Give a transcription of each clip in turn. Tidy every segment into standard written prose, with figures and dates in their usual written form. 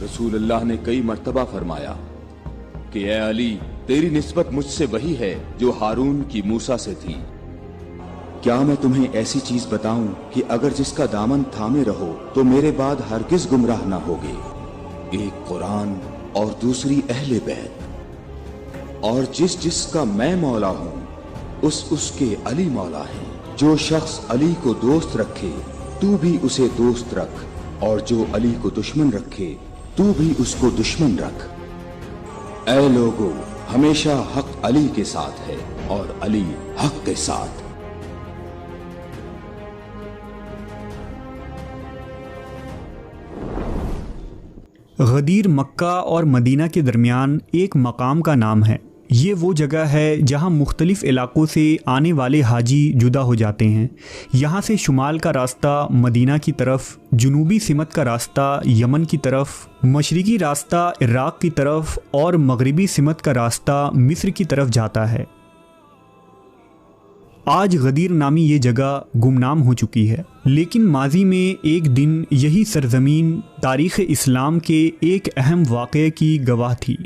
रसूल अल्लाह ने कई मर्तबा फरमाया कि ए अली, तेरी निस्बत मुझसे वही है जो हारून की मूसा से थी। क्या मैं तुम्हें ऐसी चीज बताऊं कि अगर जिसका दामन थामे रहो तो मेरे बाद हरगिज गुमराह ना होगे। एक कुरान और दूसरी अहले बैत। और जिसका मैं मौला हूं उसके अली मौला है। जो शख्स अली को दोस्त रखे तू भी उसे दोस्त रख, और जो अली को दुश्मन रखे तू भी उसको दुश्मन रख। ऐ लोगो, हमेशा हक अली के साथ है और अली हक के साथ। गदीर मक्का और मदीना के दरमियान एक मकाम का नाम है। ये वो जगह है जहाँ मुख्तलिफ़ इलाक़ों से आने वाले हाजी जुदा हो जाते हैं। यहाँ से शुमाल का रास्ता मदीना की तरफ, जनूबी सिमत का रास्ता यमन की तरफ, मशरिकी रास्ता इराक़ की तरफ और मगरिबी सिमत का रास्ता मिस्र की तरफ जाता है। आज गदीर नामी ये जगह गुमनाम हो चुकी है, लेकिन माजी में एक दिन यही सरज़मीन तारीख़ इस्लाम के एक अहम वाक़ये की गवाह थी,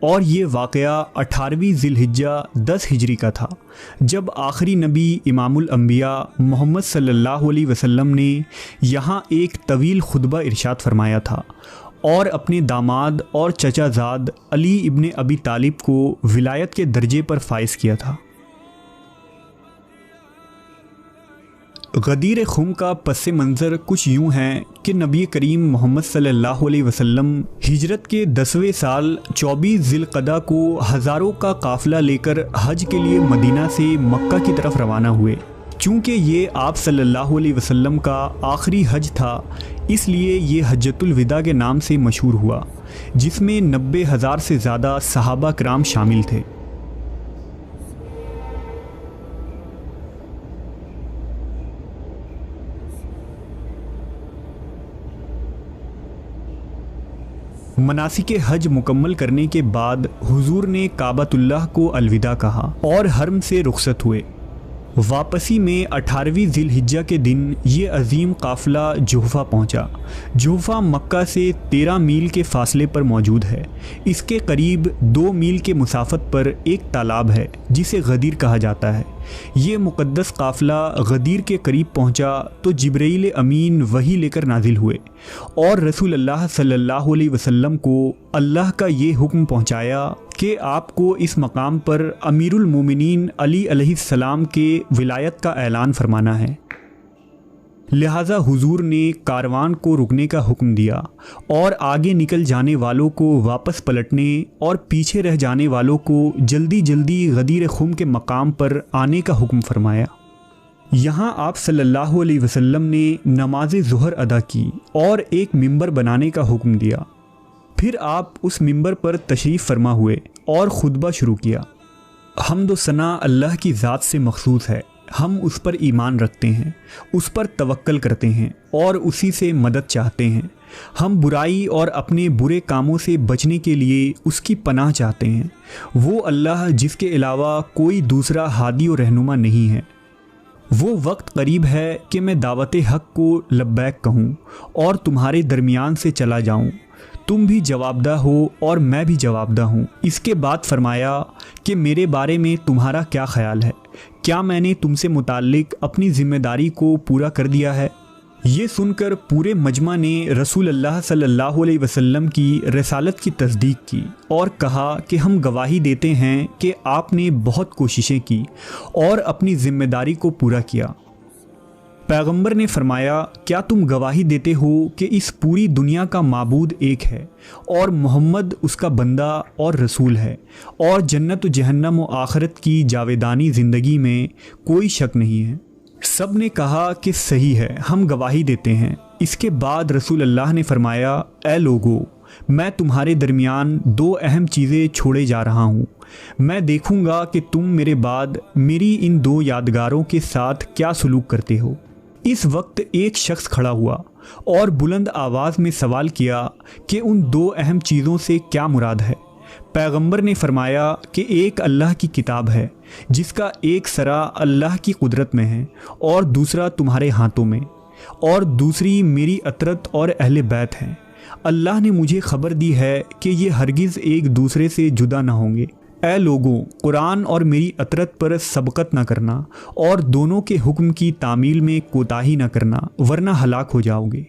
और ये वाक़या 18वीं ज़िलहिज्जा 10 हिजरी का था, जब आखिरी नबी इमामुल अंबिया मोहम्मद सल्लल्लाहु अलैहि वसल्लम ने यहाँ एक तवील खुतबा इरशाद फरमाया था और अपने दामाद और चचाज़ाद अली इब्ने अबी तालिब को विलायत के दर्जे पर फाइज किया था। गदीर खुम का पस मंज़र कुछ यूँ है कि नबी करीम मोहम्मद सल्लल्लाहु अलैहि वसल्लम हिजरत के 10वें साल 24 ज़िलक़दा को हज़ारों का काफ़िला लेकर हज के लिए मदीना से मक्का की तरफ रवाना हुए। चूँकि ये आप सल्लल्लाहु अलैहि वसल्लम का आखिरी हज था, इसलिए ये हज्जतुल विदा के नाम से मशहूर हुआ, जिसमें 90,000 से ज़्यादा सहाबा किराम शामिल थे। मनासिक हज मुकम्मल करने के बाद हुजूर ने काबतुल्लाह को अलविदा कहा और हरम से रुखसत हुए। वापसी में 18वीं ज़िलहिज्जा के दिन ये अजीम काफ़िला जुहफ़ा पहुंचा। जुहफ़ा मक्का से 13 मील के फासले पर मौजूद है। इसके करीब 2 मील के मुसाफत पर एक तालाब है जिसे गदीर कहा जाता है। ये मुक़द्दस काफ़िला गदीर के करीब पहुंचा तो जिब्रील अमीन वही लेकर नाजिल हुए और रसूल अल्लाह सल्लल्लाहु अलैहि वसल्लम को अल्लाह का ये हुक्म पहुंचाया कि आपको इस मकाम पर अमीरुल मोमिनीन अली अलैहिस्सलाम के विलायत का ऐलान फरमाना है। लिहाजा हुजूर ने कारवान को रुकने का हुक्म दिया और आगे निकल जाने वालों को वापस पलटने और पीछे रह जाने वालों को जल्दी जल्दी गदीर खुम के मकाम पर आने का हुक्म फरमाया। यहाँ आप सल्लल्लाहु अलैहि वसल्लम ने नमाज ज़ुहर अदा की और एक मिंबर बनाने का हुक्म दिया। फिर आप उस मिंबर पर तशरीफ़ फरमा हुए और खुतबा शुरू किया। हम्द व सना अल्लाह की ज़ात से मखसूस है। हम उस पर ईमान रखते हैं, उस पर तवक्कल करते हैं और उसी से मदद चाहते हैं। हम बुराई और अपने बुरे कामों से बचने के लिए उसकी पनाह चाहते हैं। वो अल्लाह जिसके अलावा कोई दूसरा हादी और रहनुमा नहीं है। वो वक्त करीब है कि मैं दावत हक़ को लब्बैक कहूँ और तुम्हारे दरमियान से चला जाऊँ। तुम भी जवाबदा हो और मैं भी जवाबदा हूँ। इसके बाद फरमाया कि मेरे बारे में तुम्हारा क्या ख्याल है? क्या मैंने तुमसे मुताल्लिक अपनी ज़िम्मेदारी को पूरा कर दिया है? ये सुनकर पूरे मजमा ने रसूल अल्लाह सल्लल्लाहु अलैहि वसल्लम की रसालत की तस्दीक की और कहा कि हम गवाही देते हैं कि आपने बहुत कोशिशें की और अपनी ज़िम्मेदारी को पूरा किया। पैगंबर ने फरमाया, क्या तुम गवाही देते हो कि इस पूरी दुनिया का माबूद एक है और मोहम्मद उसका बंदा और रसूल है और जन्नत व जहन्नम व आखिरत की जावेदानी ज़िंदगी में कोई शक नहीं है? सब ने कहा कि सही है, हम गवाही देते हैं। इसके बाद रसूल अल्लाह ने फरमाया, ऐ लोगो, मैं तुम्हारे दरमियान 2 अहम चीज़ें छोड़े जा रहा हूँ। मैं देखूँगा कि तुम मेरे बाद मेरी इन 2 यादगारों के साथ क्या सलूक करते हो। इस वक्त एक शख्स खड़ा हुआ और बुलंद आवाज़ में सवाल किया कि उन 2 अहम चीज़ों से क्या मुराद है। पैगंबर ने फरमाया कि एक अल्लाह की किताब है जिसका एक सरा अल्लाह की कुदरत में है और दूसरा तुम्हारे हाथों में, और दूसरी मेरी अतरत और अहले बैत हैं। اللہ نے مجھے خبر دی ہے کہ یہ ہرگز ایک دوسرے سے جدا نہ ہوں گے۔ اے لوگوں، قرآن اور میری اطرت پر سبقت نہ کرنا اور دونوں کے حکم کی تعمیل میں کوتاہی نہ کرنا، ورنہ ہلاک ہو جاؤ گے۔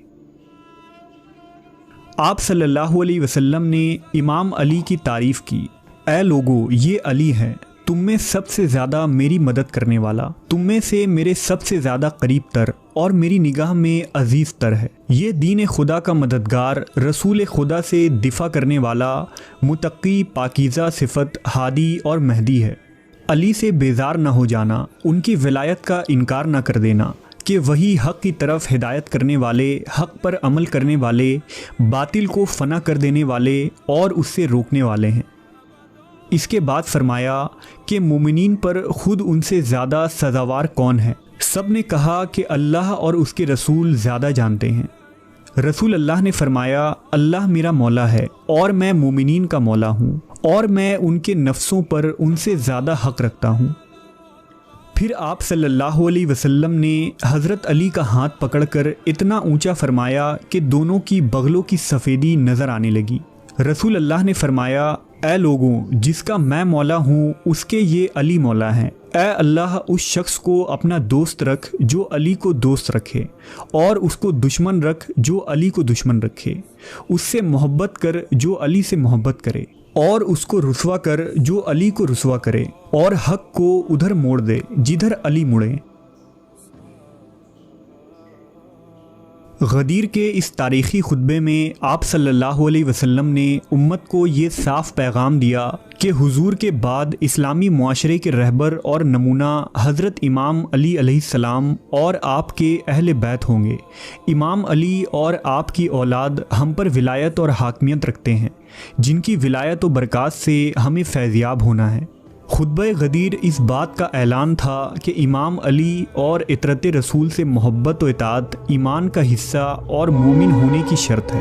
آپ صلی اللہ علیہ وسلم نے امام علی کی تعریف کی۔ اے لوگوں، یہ علی ہے، تم میں سب سے زیادہ میری مدد کرنے والا، تم میں سے میرے سب سے زیادہ قریب تر اور میری نگاہ میں عزیز تر ہے۔ یہ دین خدا کا مددگار، رسول خدا سے دفاع کرنے والا، متقی، پاکیزہ صفت، ہادی اور مہدی ہے۔ علی سے بیزار نہ ہو جانا، ان کی ولایت کا انکار نہ کر دینا کہ وہی حق کی طرف ہدایت کرنے والے، حق پر عمل کرنے والے، باطل کو فنا کر دینے والے اور اس سے روکنے والے ہیں۔ اس کے بعد فرمایا کہ مومنین پر خود ان سے زیادہ سزاوار کون ہے؟ سب نے کہا کہ اللہ اور اس کے رسول زیادہ جانتے ہیں۔ رسول اللہ نے فرمایا، اللہ میرا مولا ہے اور میں مومنین کا مولا ہوں، اور میں ان کے نفسوں پر ان سے زیادہ حق رکھتا ہوں۔ پھر آپ صلی اللہ علیہ وسلم نے حضرت علی کا ہاتھ پکڑ کر اتنا اونچا فرمایا کہ دونوں کی بغلوں کی سفیدی نظر آنے لگی۔ رسول اللہ نے فرمایا، اے لوگوں، جس کا میں مولا ہوں اس کے یہ علی مولا ہیں۔ اے اللہ، اس شخص کو اپنا دوست رکھ جو علی کو دوست رکھے، اور اس کو دشمن رکھ جو علی کو دشمن رکھے۔ اس سے محبت کر جو علی سے محبت کرے، اور اس کو رسوا کر جو علی کو رسوا کرے، اور حق کو ادھر موڑ دے جدھر علی مڑے۔ غدیر کے اس تاریخی خطبے میں آپ صلی اللہ علیہ وسلم نے امت کو یہ صاف پیغام دیا کہ حضور کے بعد اسلامی معاشرے کے رہبر اور نمونہ حضرت امام علی علیہ السلام اور آپ کے اہل بیت ہوں گے۔ امام علی اور آپ کی اولاد ہم پر ولایت اور حاکمیت رکھتے ہیں، جن کی ولایت و برکات سے ہمیں فیضیاب ہونا ہے۔ خطبہ غدیر اس بات کا اعلان تھا کہ امام علی اور اطرت رسول سے محبت و اطاعت ایمان کا حصہ اور مومن ہونے کی شرط ہے۔